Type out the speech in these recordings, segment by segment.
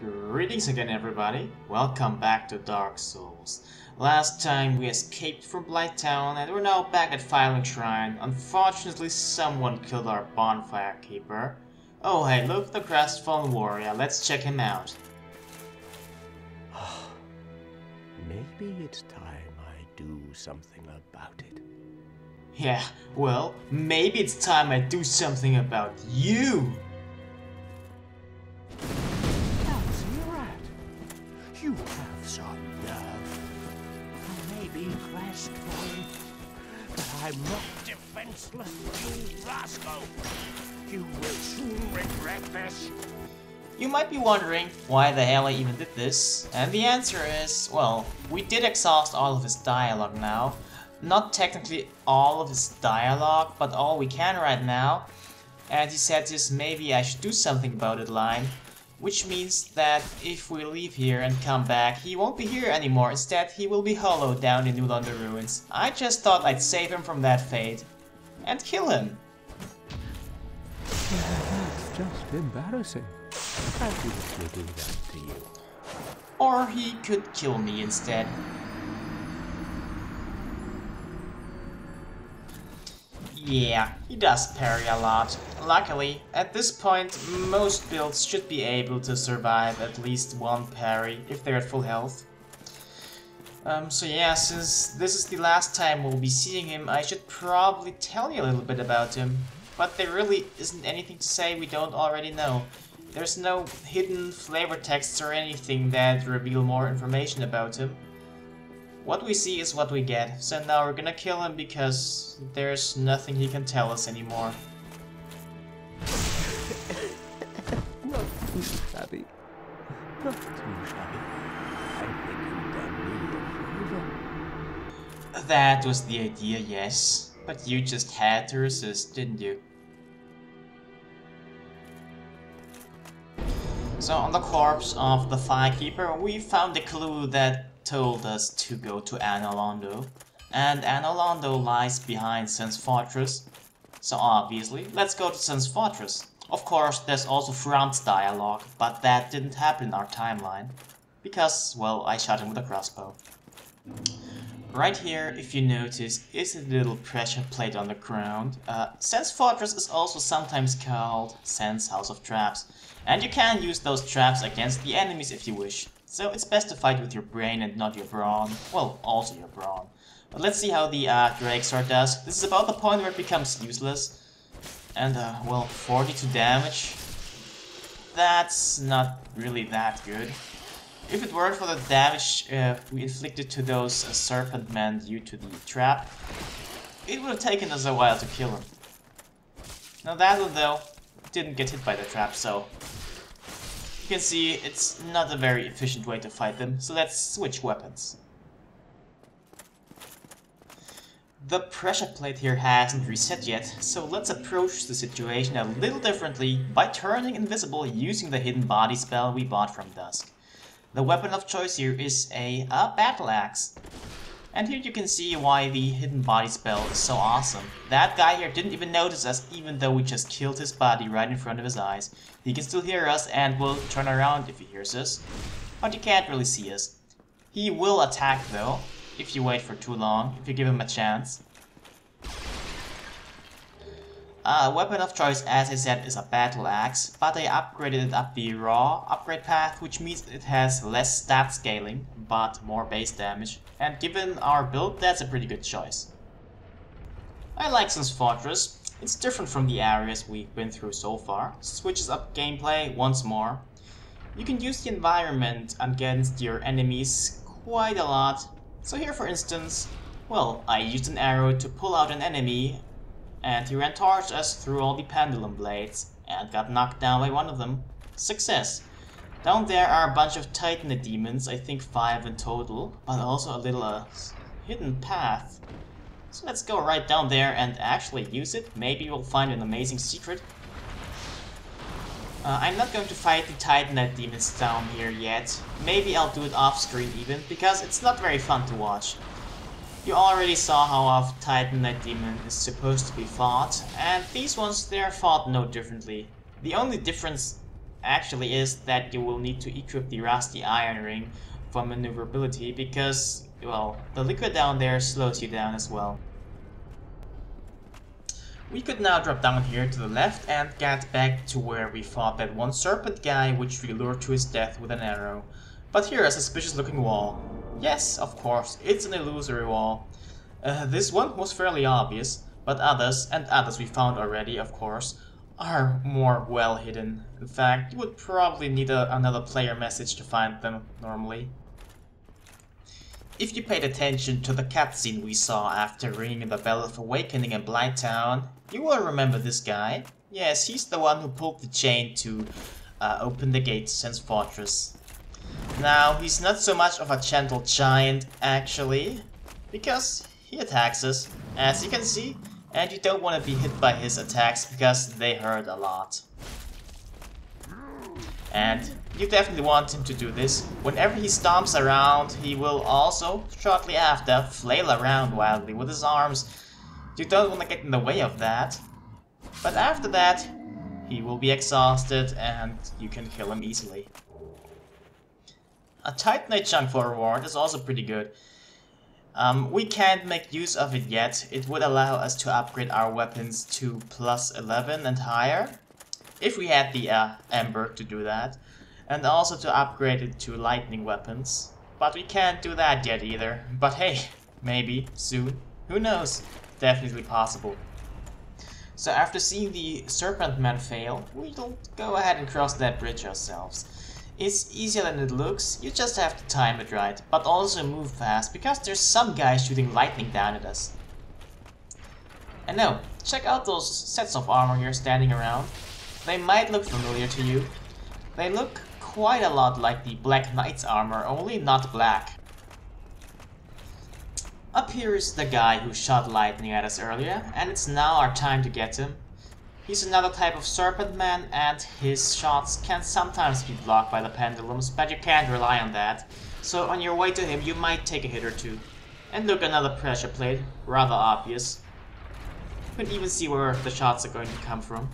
Greetings again, everybody. Welcome back to Dark Souls. Last time we escaped from Blighttown and we're now back at Filing Shrine. Unfortunately, someone killed our bonfire keeper. Oh hey, look, the crestfallen warrior. Let's check him out. Maybe it's time I do something about it. Yeah, well, maybe it's time I do something about you. You have some nerve. I may be crestfallen, but I'm not defenseless, you rascal. You will soon regret this. You might be wondering why the hell I even did this, and the answer is, well, we did exhaust all of his dialogue now. Not technically all of his dialogue, but all we can right now. And he said this maybe I should do something about it line. Which means that if we leave here and come back, he won't be here anymore. Instead, he will be hollowed down in New Londo ruins. I just thought I'd save him from that fate. And kill him. That's just embarrassing. I wouldn't do that to you. Or he could kill me instead. Yeah, he does parry a lot. Luckily, at this point, most builds should be able to survive at least one parry if they're at full health. So yeah, since this is the last time we'll be seeing him, I should probably tell you a little bit about him. But there really isn't anything to say we don't already know. There's no hidden flavor texts or anything that reveal more information about him. What we see is what we get, so now we're gonna kill him because there's nothing he can tell us anymore. Not too shabby. Not too shabby. I think you've done me a favor. That was the idea, yes. But you just had to resist, didn't you? So on the corpse of the Firekeeper, we found a clue that told us to go to Anor, and Anor lies behind Sun's Fortress. So obviously, let's go to Sun's Fortress. Of course, there's also Fran's dialogue, but that didn't happen in our timeline. Because, well, I shot him with a crossbow. Right here, if you notice, is a little pressure plate on the ground. Sun's Fortress is also sometimes called Sun's House of Traps. And you can use those traps against the enemies if you wish. So it's best to fight with your brain and not your brawn. Well, also your brawn. But let's see how the Drake Sword does. This is about the point where it becomes useless. And, well, 42 damage. That's not really that good. If it weren't for the damage we inflicted to those serpent men due to the trap, it would have taken us a while to kill him. Now that one, though, didn't get hit by the trap, so you can see it's not a very efficient way to fight them, so let's switch weapons. The pressure plate here hasn't reset yet, so let's approach the situation a little differently by turning invisible using the hidden body spell we bought from Dusk. The weapon of choice here is a battle axe. And here you can see why the hidden body spell is so awesome. That guy here didn't even notice us even though we just killed his body right in front of his eyes. He can still hear us and will turn around if he hears us, but he can't really see us. He will attack though, if you wait for too long, if you give him a chance. Weapon of choice, as I said, is a battle axe, but I upgraded it up the raw upgrade path, which means it has less stat scaling, but more base damage. And given our build, that's a pretty good choice. I like Sun's Fortress. It's different from the areas we've been through so far. Switches up gameplay once more. You can use the environment against your enemies quite a lot. So here, for instance, well, I used an arrow to pull out an enemy, and he ran towards us through all the pendulum blades, and got knocked down by one of them. Success! Down there are a bunch of Titanite demons, I think 5 in total, but also a little hidden path. So let's go right down there and actually use it. Maybe we'll find an amazing secret. I'm not going to fight the Titanite demons down here yet. Maybe I'll do it off screen even, because it's not very fun to watch. You already saw how a Titanite demon is supposed to be fought, and these ones, they're fought no differently. The only difference actually is that you will need to equip the rusty iron ring for maneuverability because, well, the liquid down there slows you down as well. We could now drop down here to the left and get back to where we fought that one serpent guy which we lured to his death with an arrow. But here a suspicious looking wall. Yes, of course, it's an illusory wall. This one was fairly obvious, but others, and others we found already, of course, are more well hidden. In fact, you would probably need another player message to find them normally. If you paid attention to the cutscene we saw after ringing the Bell of Awakening in Blighttown, you will remember this guy. Yes, he's the one who pulled the chain to open the gate to Sen's Fortress. Now, he's not so much of a gentle giant, actually, because he attacks us, as you can see, and you don't want to be hit by his attacks because they hurt a lot. And you definitely want him to do this. Whenever he stomps around, he will also, shortly after, flail around wildly with his arms. You don't want to get in the way of that. But after that, he will be exhausted and you can kill him easily. A Titanite chunk for reward is also pretty good. We can't make use of it yet. It would allow us to upgrade our weapons to +11 and higher, if we had the Ember to do that, and also to upgrade it to lightning weapons. But we can't do that yet either. But hey, maybe, soon, who knows, definitely possible. So after seeing the Serpent Man fail, we'll go ahead and cross that bridge ourselves. It's easier than it looks, you just have to time it right, but also move fast, because there's some guy shooting lightning down at us. And no, check out those sets of armor here standing around. They might look familiar to you. They look quite a lot like the Black Knight's armor, only not black. Up here is the guy who shot lightning at us earlier, and it's now our time to get him. He's another type of Serpent Man, and his shots can sometimes be blocked by the pendulums, but you can't rely on that. So on your way to him, you might take a hit or two. And look, another pressure plate, rather obvious. You can even see where the shots are going to come from.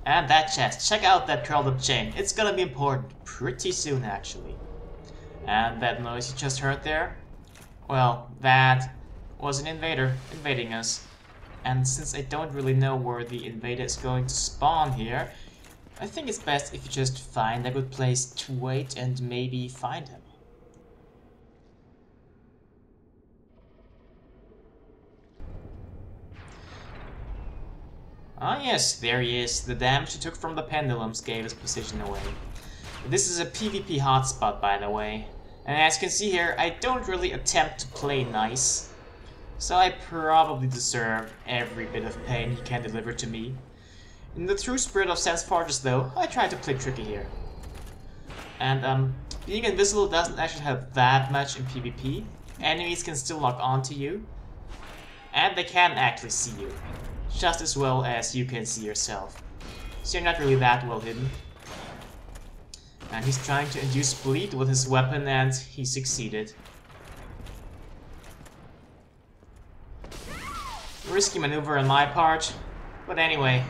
And that chest, check out that curled up chain, it's gonna be important pretty soon actually. And that noise you just heard there? Well, that was an invader invading us. And since I don't really know where the invader is going to spawn here, I think it's best if you just find a good place to wait and maybe find him. Ah yes, there he is. The damage he took from the pendulums gave his position away. This is a PvP hotspot, by the way. And as you can see here, I don't really attempt to play nice. So I probably deserve every bit of pain he can deliver to me. In the true spirit of Sen's Fortress though, I try to play tricky here. And being invisible doesn't actually have that much in PvP. Enemies can still lock onto you. And they can actually see you. Just as well as you can see yourself. So you're not really that well hidden. And he's trying to induce bleed with his weapon and he succeeded. Risky maneuver on my part, but anyway.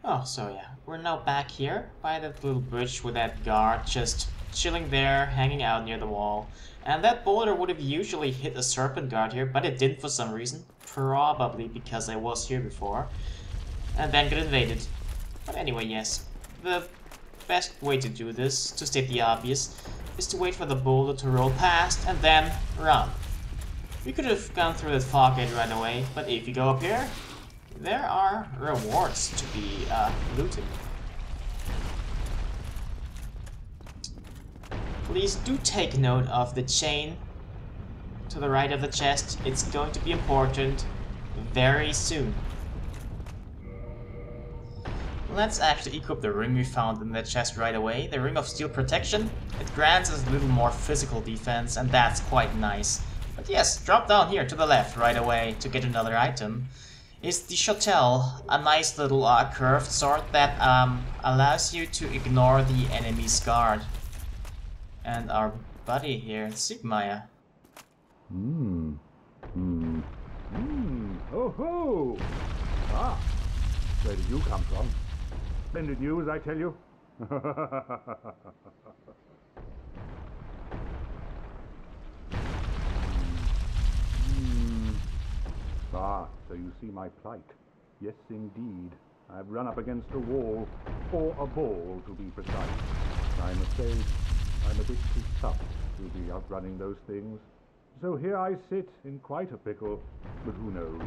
Oh, so yeah, we're now back here by that little bridge with that guard just chilling there, hanging out near the wall. And that boulder would have usually hit a serpent guard here, but it didn't for some reason. Probably because I was here before. And then got invaded. But anyway, yes. The best way to do this, to state the obvious, is to wait for the boulder to roll past and then run. We could have gone through that fog gate right away, but if you go up here, there are rewards to be looted. Please do take note of the chain to the right of the chest. It's going to be important very soon. Let's actually equip the ring we found in the chest right away. The Ring of Steel Protection. It grants us a little more physical defense, and that's quite nice. But yes, drop down here to the left right away to get another item. Is the Shottel, a nice little curved sword that allows you to ignore the enemy's guard. And our buddy here, Sigmaya. Oh ho! Ah, Where did you come from? Splendid news, I tell you. Ah, so you see my plight. Yes, indeed. I've run up against a wall, or a ball, to be precise. I'm afraid I'm a bit too tough to be outrunning those things. So here I sit in quite a pickle, but who knows?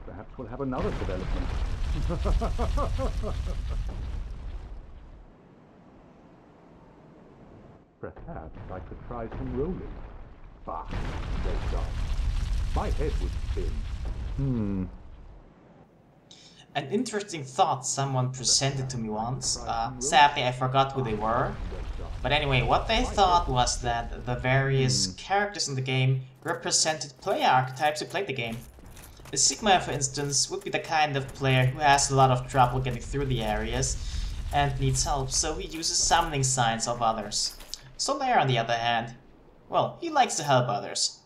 Perhaps we'll have another development. Perhaps I could try some rolling. Bah, no job. My head would spin. An interesting thought someone presented to me once. Sadly, I forgot who they were. But anyway, what they thought was that the various characters in the game represented player archetypes who played the game. A Sigma, for instance, would be the kind of player who has a lot of trouble getting through the areas and needs help, so he uses summoning signs of others. Solaire, on the other hand, well, he likes to help others.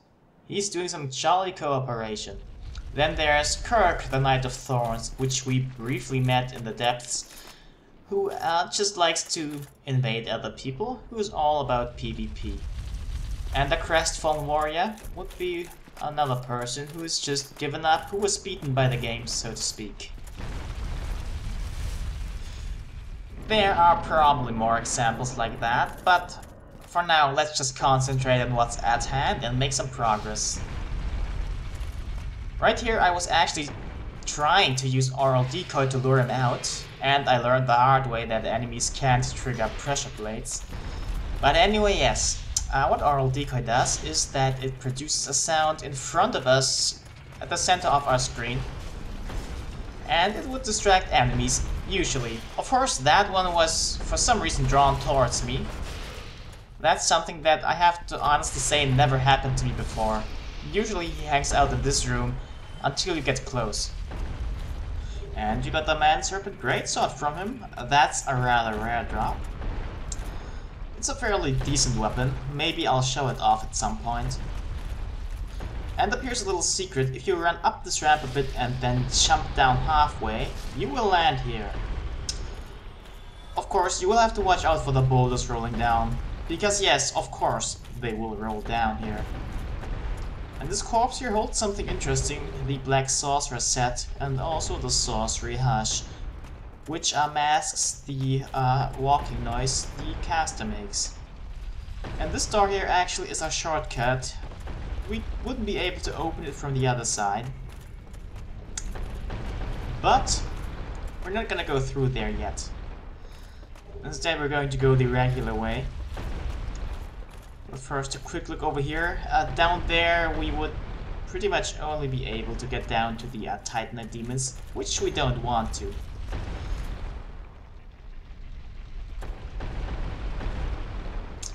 He's doing some jolly cooperation. Then there's Kirk, the Knight of Thorns, which we briefly met in the depths, who just likes to invade other people, who is all about PvP. And the Crestfallen Warrior would be another person who is just given up, who was beaten by the game, so to speak. There are probably more examples like that, but for now let's just concentrate on what's at hand and make some progress. Right here I was actually trying to use oral decoy to lure him out, and I learned the hard way that enemies can't trigger pressure plates. But anyway, yes, what oral decoy does is that it produces a sound in front of us at the center of our screen, and it would distract enemies, usually. Of course, that one was for some reason drawn towards me. That's something that I have to honestly say never happened to me before. Usually he hangs out in this room until you get close. And you got the Man Serpent Greatsword from him. That's a rather rare drop. It's a fairly decent weapon. Maybe I'll show it off at some point. And here's a little secret. If you run up this ramp a bit and then jump down halfway, you will land here. Of course, you will have to watch out for the boulders rolling down. Because yes, of course, they will roll down here. And this corpse here holds something interesting, the Black Sorcerer set and also the Sorcery Hush, which masks the walking noise the caster makes. And this door here actually is a shortcut. We wouldn't be able to open it from the other side. But we're not gonna go through there yet. Instead we're going to go the regular way. But first a quick look over here. Down there we would pretty much only be able to get down to the Titanite demons, which we don't want to.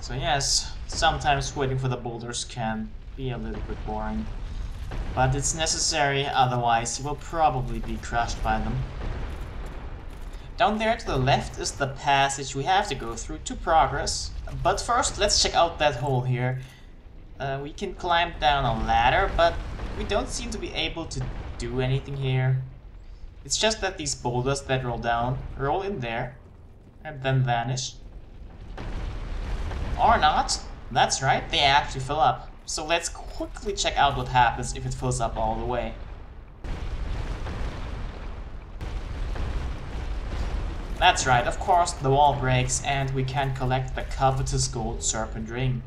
So yes, sometimes waiting for the boulders can be a little bit boring. But it's necessary, otherwise you will probably be crushed by them. Down there to the left is the passage we have to go through to progress. But first, let's check out that hole here. We can climb down a ladder, but we don't seem to be able to do anything here. It's just that these boulders that roll down, roll in there, and then vanish. Or not. That's right, they actually fill up. So let's quickly check out what happens if it fills up all the way. That's right, of course the wall breaks and we can collect the covetous gold serpent ring,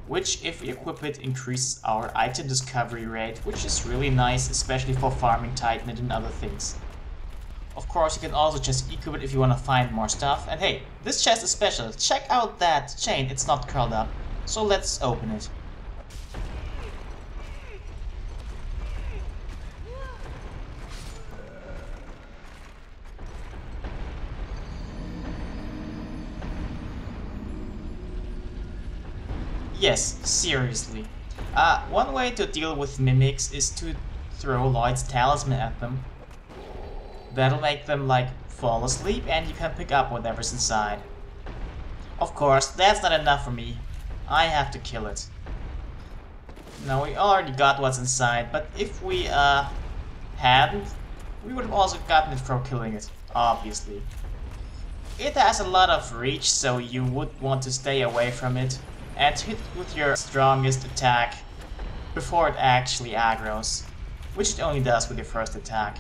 which if we equip it increases our item discovery rate, which is really nice, especially for farming Titanite and other things. Of course you can also just equip it if you want to find more stuff, and hey, this chest is special, check out that chain, it's not curled up, so let's open it. Yes, seriously. One way to deal with mimics is to throw Lloyd's talisman at them. That'll make them, like, fall asleep and you can pick up whatever's inside. Of course, that's not enough for me. I have to kill it. Now, we already got what's inside, but if we hadn't, we would have also gotten it from killing it, obviously. It has a lot of reach, so you would want to stay away from it and hit with your strongest attack before it actually aggroes, which it only does with your first attack.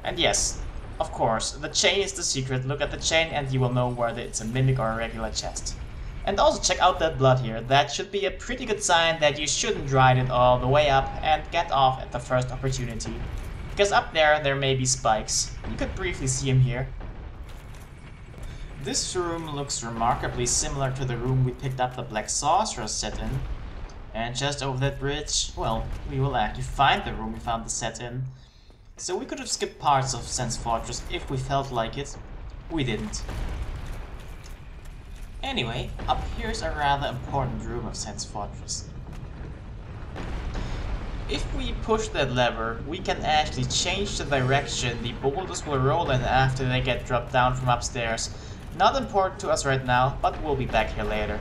And yes, of course, the chain is the secret. Look at the chain and you will know whether it's a mimic or a regular chest. And also check out that blood here. That should be a pretty good sign that you shouldn't ride it all the way up and get off at the first opportunity. Because up there may be spikes. You could briefly see him here. This room looks remarkably similar to the room we picked up the Black Sorcerer's set in. And just over that bridge, well, we will actually find the room we found the set in. So we could have skipped parts of Sen's Fortress if we felt like it. We didn't. Anyway, up here's a rather important room of Sen's Fortress. If we push that lever, we can actually change the direction the boulders will roll in after they get dropped down from upstairs. Not important to us right now, but we'll be back here later.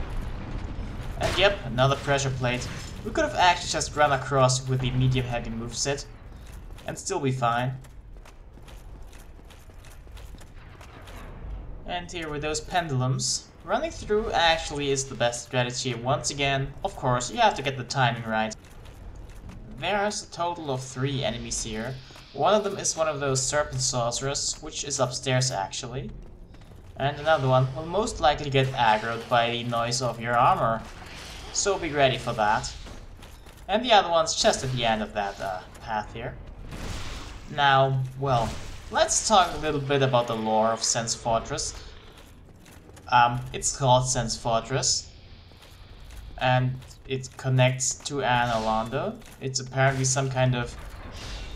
And yep, another pressure plate. We could have actually just run across with the medium heavy moveset and still be fine. And here with those pendulums, running through actually is the best strategy. Once again, of course, you have to get the timing right. There's a total of 3 enemies here. One of them is one of those serpent sorcerers, which is upstairs actually. And another one will most likely get aggroed by the noise of your armor. So be ready for that. And the other one's just at the end of that path here. Now, well, let's talk a little bit about the lore of Sen's Fortress. It's called Sen's Fortress. And it connects to Anor Londo. It's apparently some kind of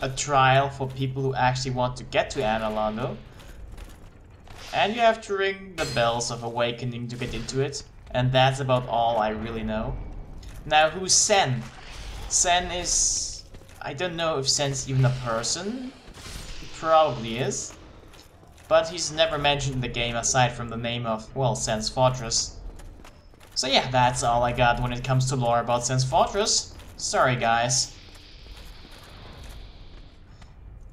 a trial for people who actually want to get to Anor Londo. And you have to ring the bells of awakening to get into it. And that's about all I really know. Now, who's Sen? Sen is... I don't know if Sen's even a person. He probably is. But he's never mentioned in the game aside from the name of, well, Sen's Fortress. So yeah, that's all I got when it comes to lore about Sen's Fortress. Sorry guys.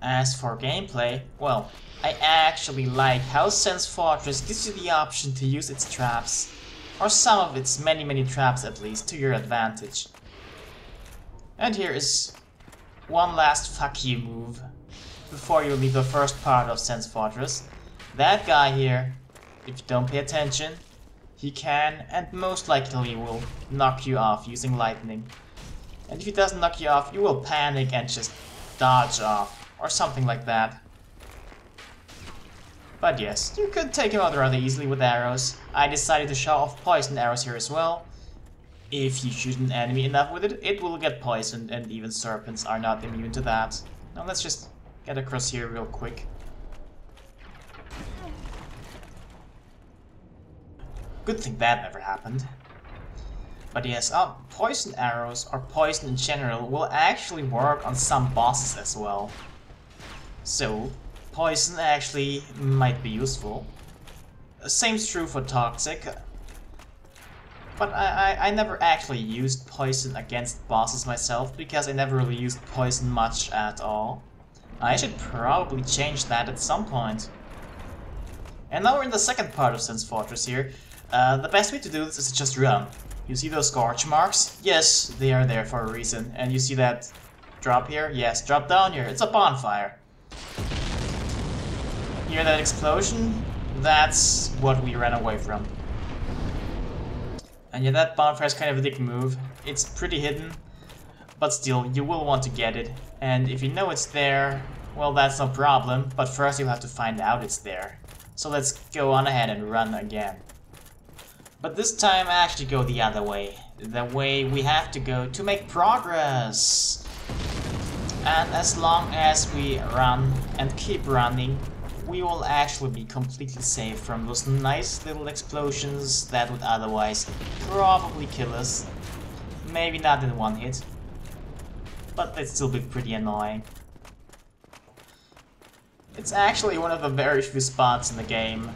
As for gameplay, well, I actually like how Sen's Fortress gives you the option to use its traps, or some of its many traps at least, to your advantage. And here is one last fuck you move before you leave the first part of Sen's Fortress. That guy here, if you don't pay attention, he can and most likely will knock you off using lightning. And if he doesn't knock you off, you will panic and just dodge off, or something like that. But yes, you could take him out rather easily with arrows. I decided to show off poison arrows here as well. If you shoot an enemy enough with it, it will get poisoned, and even serpents are not immune to that. Now let's just get across here real quick. Good thing that never happened. But yes, poison arrows, or poison in general, will actually work on some bosses as well. So, poison actually might be useful. Same's true for toxic. But I never actually used poison against bosses myself, because I never really used poison much at all. I should probably change that at some point. And now we're in the second part of Sen's Fortress here. The best way to do this is to just run. You see those scorch marks? Yes, they are there for a reason. And you see that drop here? Yes, drop down here. It's a bonfire. Hear that explosion? That's what we ran away from. And yeah, that bonfire is kind of a dick move. It's pretty hidden, but still, you will want to get it. And if you know it's there, well, that's no problem, but first you'll have to find out it's there. So let's go on ahead and run again. But this time I actually go the other way. The way we have to go to make progress. And as long as we run and keep running, we will actually be completely safe from those nice little explosions that would otherwise probably kill us. Maybe not in one hit, but they'd still be pretty annoying. It's actually one of the very few spots in the game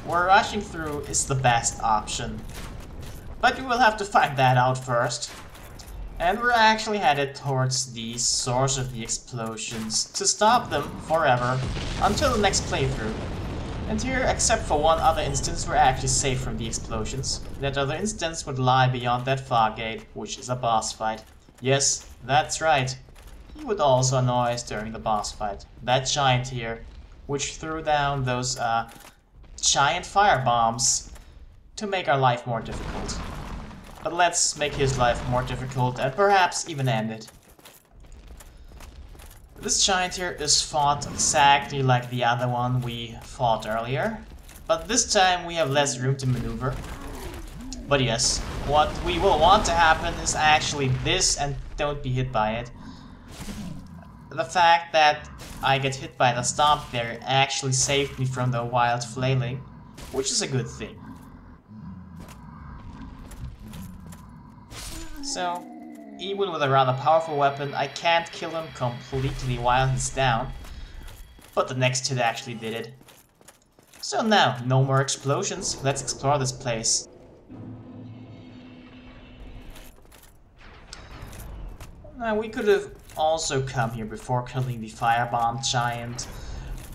where rushing through is the best option. But you will have to find that out first. And we're actually headed towards the source of the explosions to stop them forever until the next playthrough. And here, except for one other instance, we're actually safe from the explosions. That other instance would lie beyond that fog gate, which is a boss fight. Yes, that's right. He would also annoy us during the boss fight. That giant here, which threw down those giant firebombs to make our life more difficult. But let's make his life more difficult and perhaps even end it. This giant here is fought exactly like the other one we fought earlier, but this time we have less room to maneuver. But yes, what we will want to happen is actually this, and don't be hit by it. The fact that I get hit by the stomp there actually saved me from the wild flailing, which is a good thing. So, even with a rather powerful weapon, I can't kill him completely while he's down, but the next hit actually did it. So now, no more explosions, let's explore this place. Now, we could have also come here before killing the firebomb giant,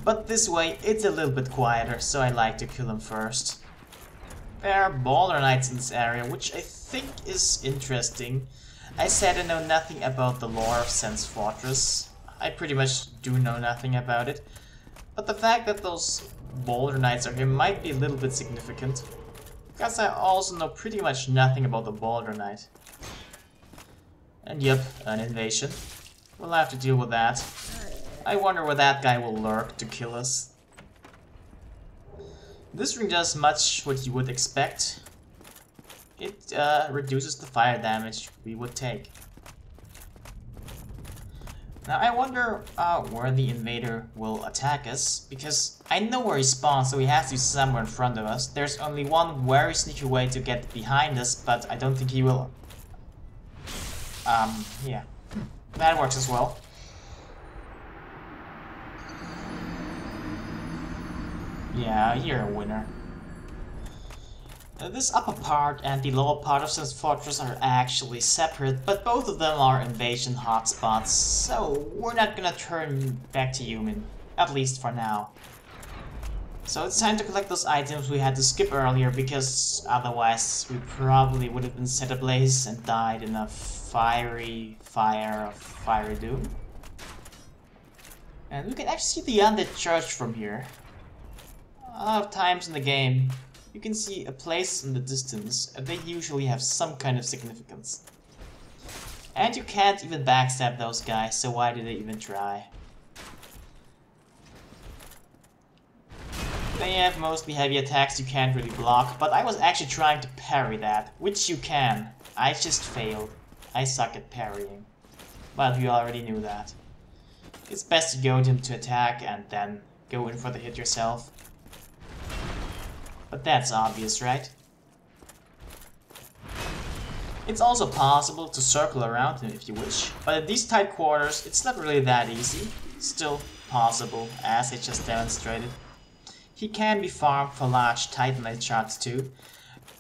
but this way it's a little bit quieter, so I like to kill him first. There are boulder knights in this area, which I think is interesting. I said I know nothing about the lore of Sen's Fortress. I pretty much do know nothing about it. But the fact that those boulder knights are here might be a little bit significant. Because I also know pretty much nothing about the boulder knight. And yep, an invasion. We'll have to deal with that. I wonder where that guy will lurk to kill us. This ring does much what you would expect. It reduces the fire damage we would take. Now I wonder where the invader will attack us, because I know where he spawns, so he has to be somewhere in front of us. There's only one very sneaky way to get behind us, but I don't think he will. Yeah. That works as well. Yeah, you're a winner. This upper part and the lower part of Sen's Fortress are actually separate, but both of them are invasion hotspots, so we're not gonna turn back to human, at least for now. So it's time to collect those items we had to skip earlier, because otherwise we probably would have been set ablaze and died in a fiery fire of fiery doom. And we can actually see the undead church from here. A lot of times in the game, you can see a place in the distance, and they usually have some kind of significance. And you can't even backstab those guys, so why did they even try? They have mostly heavy attacks you can't really block, but I was actually trying to parry that, which you can. I just failed. I suck at parrying. But you already knew that. It's best to goad him to attack and then go in for the hit yourself. But that's obvious, right? It's also possible to circle around him if you wish, but at these tight quarters it's not really that easy. Still possible, as I just demonstrated. He can be farmed for large Titanite shards too,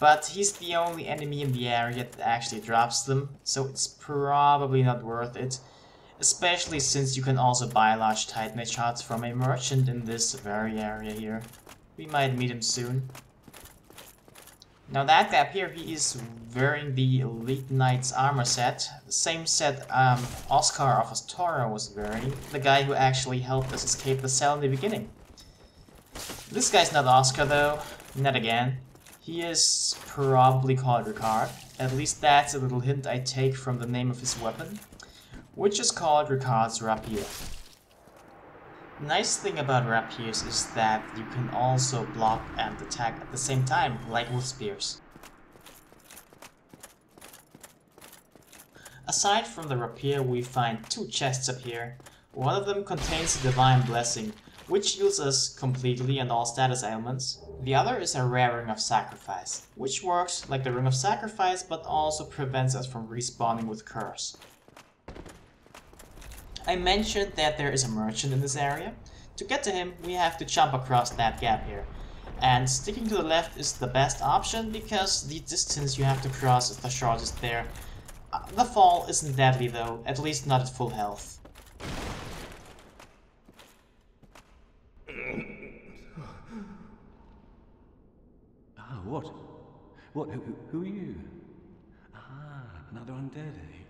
but he's the only enemy in the area that actually drops them, so it's probably not worth it. Especially since you can also buy large Titanite shards from a merchant in this very area here. We might meet him soon. Now that guy up here, he is wearing the Elite Knight's armor set. The same set Oscar of Astora was wearing. The guy who actually helped us escape the cell in the beginning. This guy's not Oscar though. Not again. He is probably called Ricard. At least that's a little hint I take from the name of his weapon, which is called Ricard's Rapier. The nice thing about rapiers is that you can also block and attack at the same time, like with spears. Aside from the rapier, we find two chests up here. One of them contains the Divine Blessing, which heals us completely and all status ailments. The other is a rare Ring of Sacrifice, which works like the Ring of Sacrifice but also prevents us from respawning with Curse. I mentioned that there is a merchant in this area. To get to him, we have to jump across that gap here. And sticking to the left is the best option, because the distance you have to cross is the shortest there. The fall isn't deadly though, at least not at full health. Ah, what? What? Who are you? Ah, another undead, eh?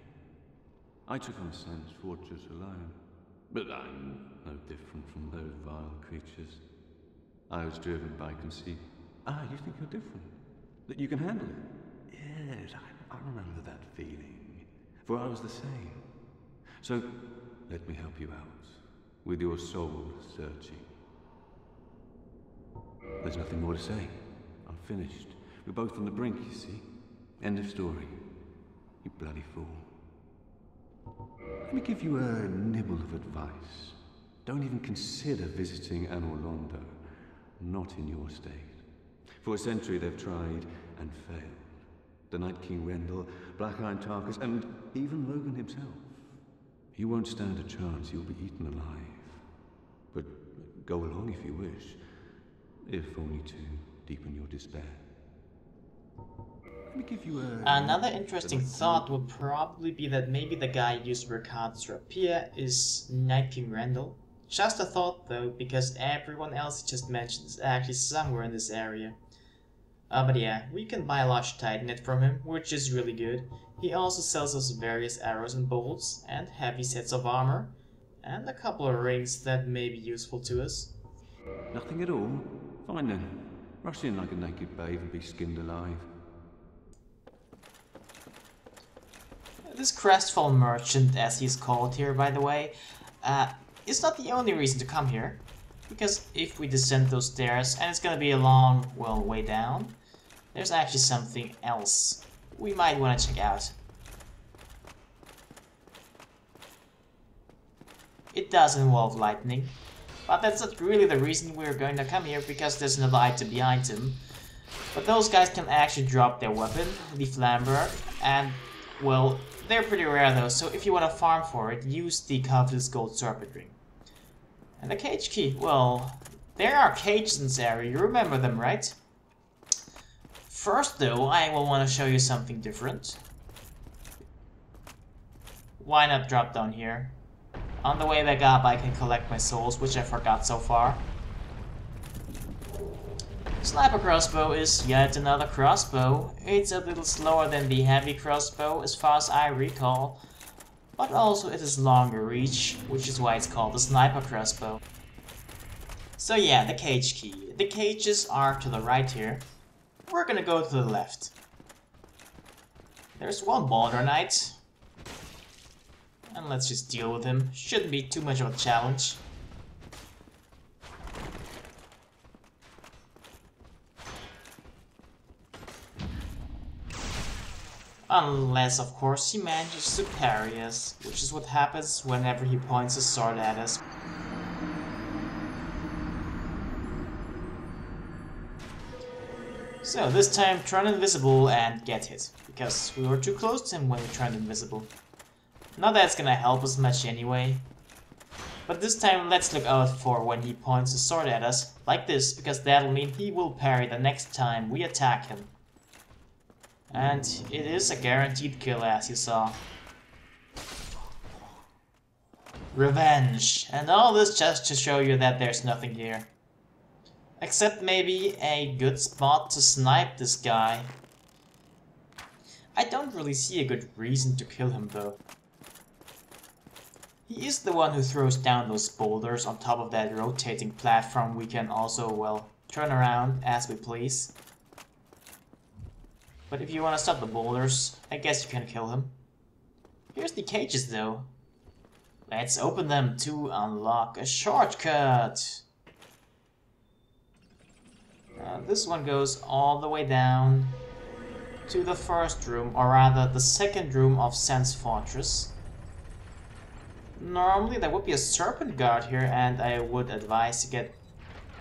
I took on Sen's fortress alone, but I'm no different from those vile creatures. I was driven by conceit. Ah, you think you're different? That you can handle it? Yes, I remember that feeling, for I was the same. So, let me help you out, with your soul searching. There's nothing more to say. I'm finished. We're both on the brink, you see. End of story. You bloody fool. Let me give you a nibble of advice. Don't even consider visiting Anor Londo. Not in your state. For a century they've tried and failed. The Night King Rendell, Black Iron Tarkus, and even Logan himself. You won't stand a chance, you'll be eaten alive. But go along if you wish, if only to deepen your despair. Let me give you Another interesting thought would probably be that maybe the guy who used Mercat's rapier is Night King Rendell. Just a thought though, because everyone else he just mentioned is actually somewhere in this area. But yeah, we can buy a large Titanite from him, which is really good. He also sells us various arrows and bolts, and heavy sets of armor, and a couple of rings that may be useful to us. Nothing at all? Fine then. Rush in like a naked babe and be skinned alive. This crestfallen merchant, as he's called here by the way, is not the only reason to come here. Because if we descend those stairs, and it's gonna be a long, well, way down, there's actually something else we might want to check out. It does involve lightning, but that's not really the reason we're going to come here, because there's another item behind him. But those guys can actually drop their weapon, the Flamberg, and, well, they're pretty rare though, so if you want to farm for it, use the Covetous Gold Serpent Ring. And the cage key, well, there are cages in this area, you remember them, right? First though, I will want to show you something different. Why not drop down here? On the way back up I can collect my souls, which I forgot so far. Sniper crossbow is yet another crossbow. It's a little slower than the heavy crossbow as far as I recall, but also it is longer reach, which is why it's called a sniper crossbow. So yeah, the cage key. The cages are to the right here. We're gonna go to the left. There's one Boulder Knight. And let's just deal with him. Shouldn't be too much of a challenge. Unless, of course, he manages to parry us, which is what happens whenever he points his sword at us. So this time turn invisible and get hit, because we were too close to him when we turned invisible. Not that it's gonna help us much anyway. But this time let's look out for when he points his sword at us, like this, because that'll mean he will parry the next time we attack him. And it is a guaranteed kill, as you saw. Revenge! And all this just to show you that there's nothing here. Except maybe a good spot to snipe this guy. I don't really see a good reason to kill him though. He is the one who throws down those boulders on top of that rotating platform we can also, well, turn around as we please. But if you want to stop the boulders, I guess you can kill him. Here's the cages though. Let's open them to unlock a shortcut. This one goes all the way down to the first room, or rather the second room of Sen's fortress. Normally there would be a serpent guard here, and I would advise to get,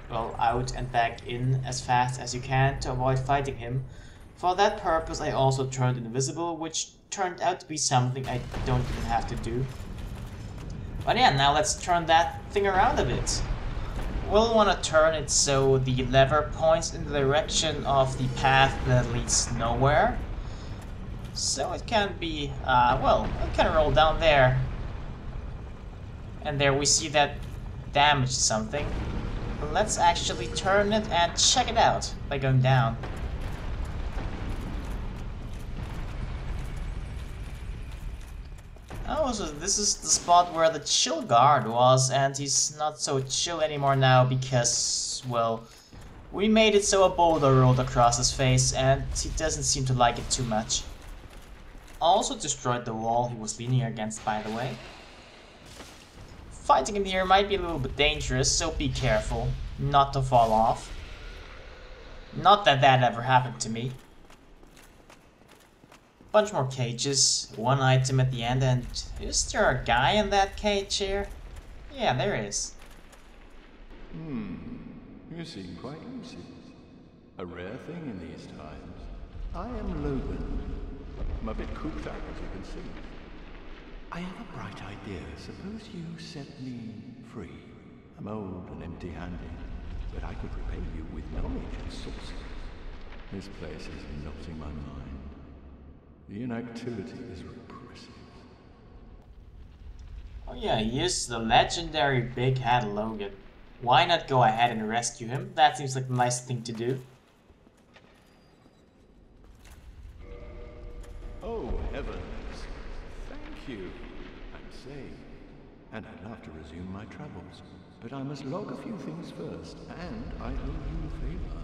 well, out and back in as fast as you can to avoid fighting him. For that purpose I also turned invisible, which turned out to be something I don't even have to do. But yeah, now let's turn that thing around a bit. We'll want to turn it so the lever points in the direction of the path that leads nowhere. So it can be, well, it can roll down there. And there we see that damage something. Let's actually turn it and check it out by going down. Oh, so this is the spot where the chill guard was, and he's not so chill anymore now because, well, we made it so a boulder rolled across his face and he doesn't seem to like it too much. Also destroyed the wall he was leaning against, by the way. Fighting in here might be a little bit dangerous, so be careful not to fall off. Not that that ever happened to me. Bunch more cages, one item at the end, and is there a guy in that cage here? Yeah, there is. You seem quite lucid. A rare thing in these times. I am Logan. I'm a bit cooped up, as you can see. I have a bright idea. Suppose you set me free. I'm old and empty-handed, but I could repay you with knowledge and sorcery. This place is melting my mind. The inactivity is repressive. Oh yeah, he is the legendary Big Hat Logan. Why not go ahead and rescue him? That seems like a nice thing to do. Oh, heavens. Thank you. I'm safe. And I'd love to resume my travels. But I must log a few things first, and I owe you a favor.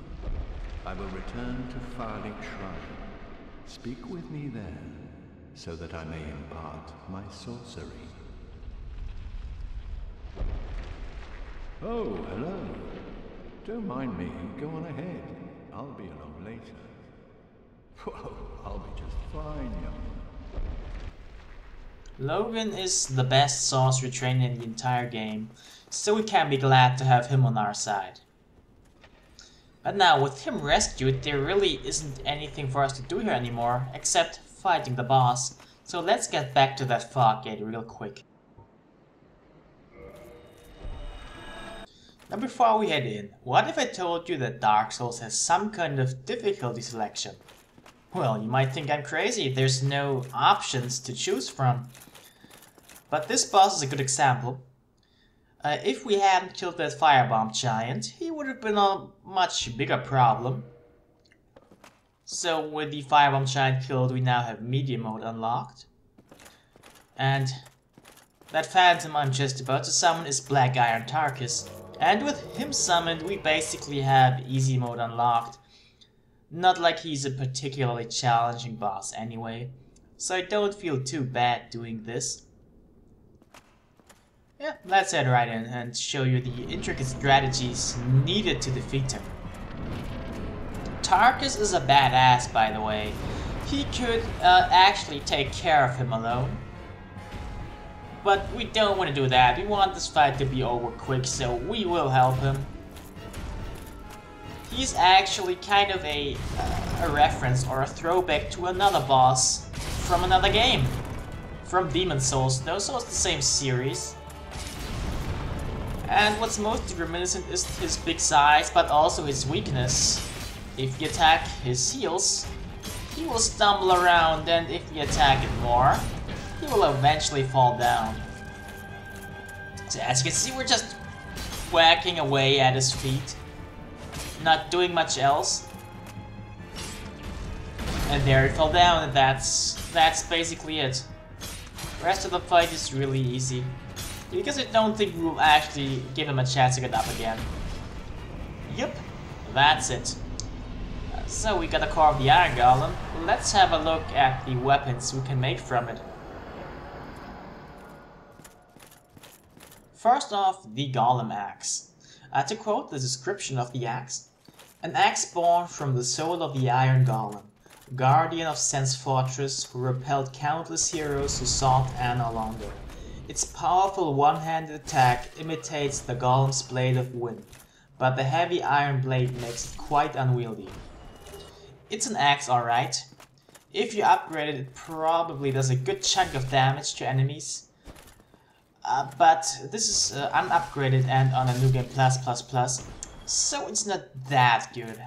I will return to Firelink Shrine. Speak with me there, so that I may impart my sorcery. Oh, hello. Don't mind me. Go on ahead. I'll be along later. Whoa, I'll be just fine, young. Logan is the best sorcery trainer in the entire game, so we can be glad to have him on our side. But now, with him rescued, there really isn't anything for us to do here anymore, except fighting the boss. So let's get back to that fog gate real quick. Now before we head in, what if I told you that Dark Souls has some kind of difficulty selection? Well, you might think I'm crazy, there's no options to choose from. But this boss is a good example. If we hadn't killed that firebomb giant, he would have been a much bigger problem. So with the firebomb giant killed, we now have medium mode unlocked. And that phantom I'm just about to summon is Black Iron Tarkus. And with him summoned, we basically have easy mode unlocked. Not like he's a particularly challenging boss anyway, so I don't feel too bad doing this. Yeah, let's head right in and show you the intricate strategies needed to defeat him. Tarkus is a badass, by the way. He could actually take care of him alone. But we don't want to do that. We want this fight to be over quick, so we will help him. He's actually kind of a reference or a throwback to another boss from another game. From Demon Souls, though, so it's the same series. And what's most reminiscent is his big size, but also his weakness. If you attack his heels, he will stumble around, and if you attack it more, he will eventually fall down. So as you can see, we're just whacking away at his feet. Not doing much else. And there he fell down, and that's basically it. The rest of the fight is really easy. Because I don't think we will actually give him a chance to get up again. Yep, that's it. So we got the core of the Iron Golem. Let's have a look at the weapons we can make from it. First off, the Golem Axe. To quote the description of the axe, an axe born from the soul of the Iron Golem, guardian of Sen's fortress who repelled countless heroes who sought Anor Londo. Its powerful one-handed attack imitates the Golem's blade of wind, but the heavy iron blade makes it quite unwieldy. It's an axe, alright. If you upgrade it, it probably does a good chunk of damage to enemies. But this is unupgraded and on a New Game Plus, so it's not that good.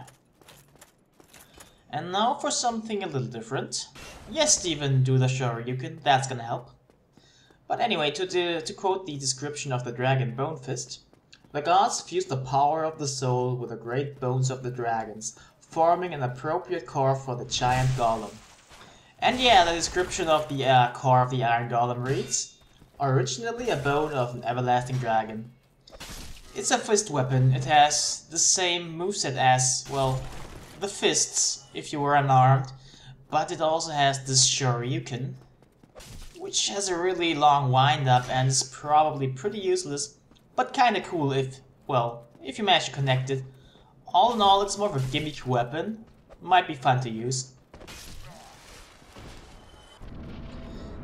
And now for something a little different. Yes, Steven, do the Shoryuken, that's gonna help. But anyway, to quote the description of the dragon Bone Fist, the gods fused the power of the soul with the great bones of the dragons, forming an appropriate core for the giant golem. And yeah, the description of the core of the iron golem reads, originally a bone of an everlasting dragon. It's a fist weapon, it has the same moveset as, well, the fists, if you were unarmed, but it also has this Shoryuken, which has a really long wind-up and is probably pretty useless, but kinda cool if, well, if you manage to connect it. All in all, it's more of a gimmick weapon, might be fun to use.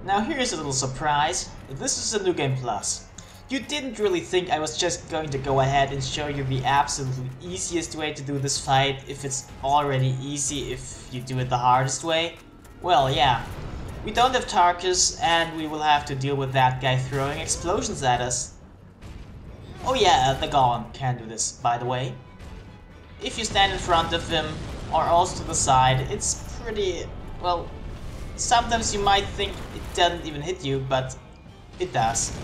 Now here's a little surprise, this is a New Game Plus. You didn't really think I was just going to go ahead and show you the absolutely easiest way to do this fight if it's already easy if you do it the hardest way? Well, yeah. We don't have Tarkus and we will have to deal with that guy throwing explosions at us. Oh yeah, the Golem can do this, by the way. If you stand in front of him or also to the side, it's pretty, well, sometimes you might think it doesn't even hit you, but it does.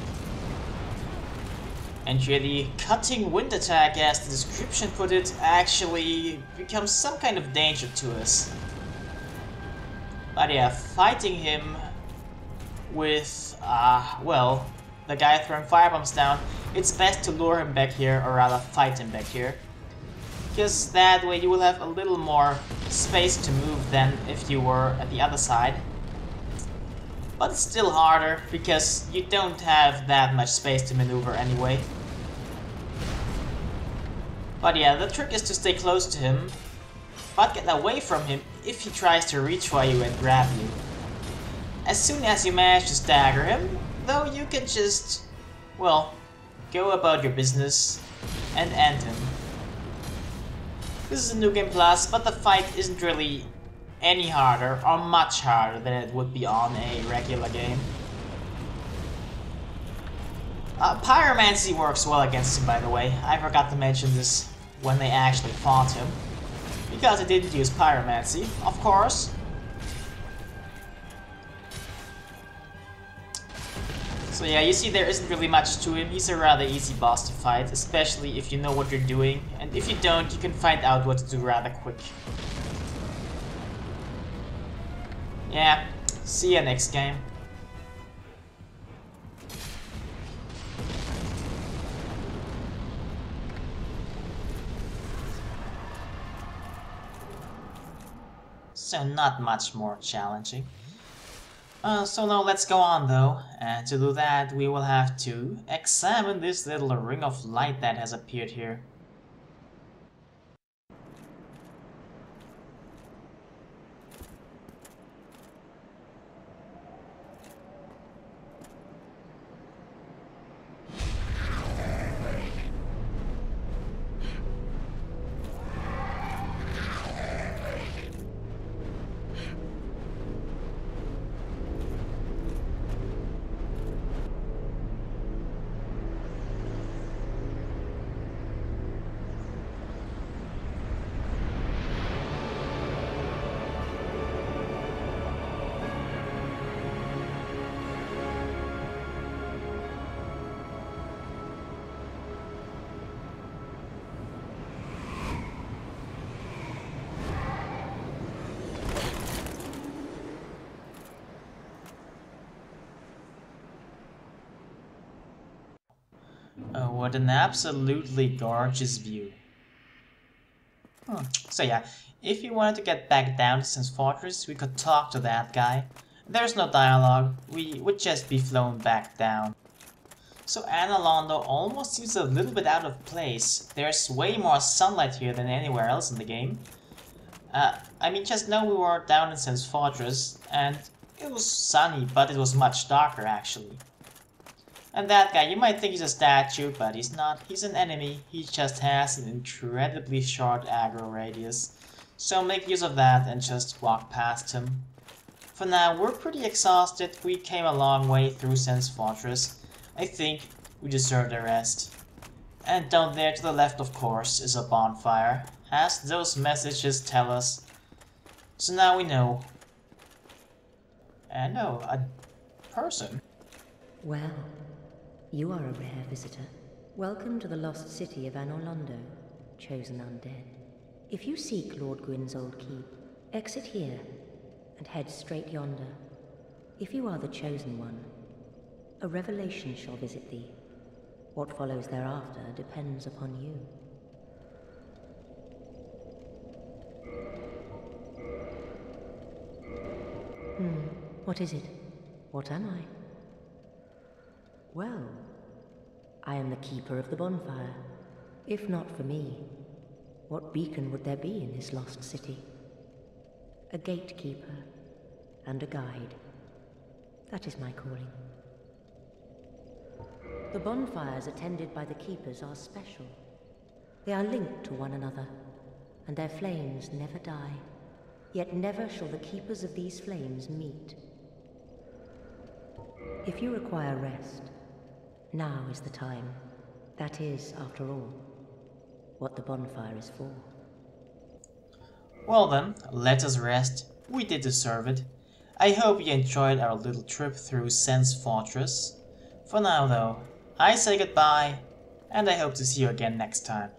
And here the cutting wind attack, as the description put it, actually becomes some kind of danger to us. But yeah, fighting him with, well, the guy throwing firebombs down, it's best to lure him back here, or rather fight him back here. Because that way you will have a little more space to move than if you were at the other side. But it's still harder, because you don't have that much space to maneuver anyway. But yeah, the trick is to stay close to him, but get away from him if he tries to reach for you and grab you. As soon as you manage to stagger him, though, you can just, well, go about your business and end him. This is a New Game Plus, but the fight isn't really any harder or much harder than it would be on a regular game. Pyromancy works well against him, by the way. I forgot to mention this when they actually fought him. Because I didn't use Pyromancy, of course. So yeah, you see there isn't really much to him. He's a rather easy boss to fight, especially if you know what you're doing. And if you don't, you can find out what to do rather quick. Yeah, see ya next game. So not much more challenging. So now let's go on though, and to do that we will have to examine this little ring of light that has appeared here. Oh, what an absolutely gorgeous view. So yeah, if you wanted to get back down to Sen's Fortress, we could talk to that guy. There's no dialogue, we would just be flown back down. So Anor Londo almost seems a little bit out of place. There's way more sunlight here than anywhere else in the game. I mean, just now we were down in Sen's Fortress, and it was sunny, but it was much darker actually. And that guy, you might think he's a statue, but he's not. He's an enemy. He just has an incredibly short aggro radius. So make use of that and just walk past him. For now, we're pretty exhausted. We came a long way through Sen's Fortress. I think we deserve a rest. And down there to the left, of course, is a bonfire, as those messages tell us. So now we know. And no, a person. Well, you are a rare visitor. Welcome to the lost city of Anor Londo, chosen undead. If you seek Lord Gwyn's old keep, exit here and head straight yonder. If you are the chosen one, a revelation shall visit thee. What follows thereafter depends upon you. What is it? What am I? Well, I am the keeper of the bonfire. If not for me, what beacon would there be in this lost city? A gatekeeper and a guide. That is my calling. The bonfires attended by the keepers are special. They are linked to one another, and their flames never die. Yet never shall the keepers of these flames meet. If you require rest, now is the time. That is, after all, what the bonfire is for. Well then, let us rest. We did deserve it. I hope you enjoyed our little trip through Sen's Fortress. For now though, I say goodbye, and I hope to see you again next time.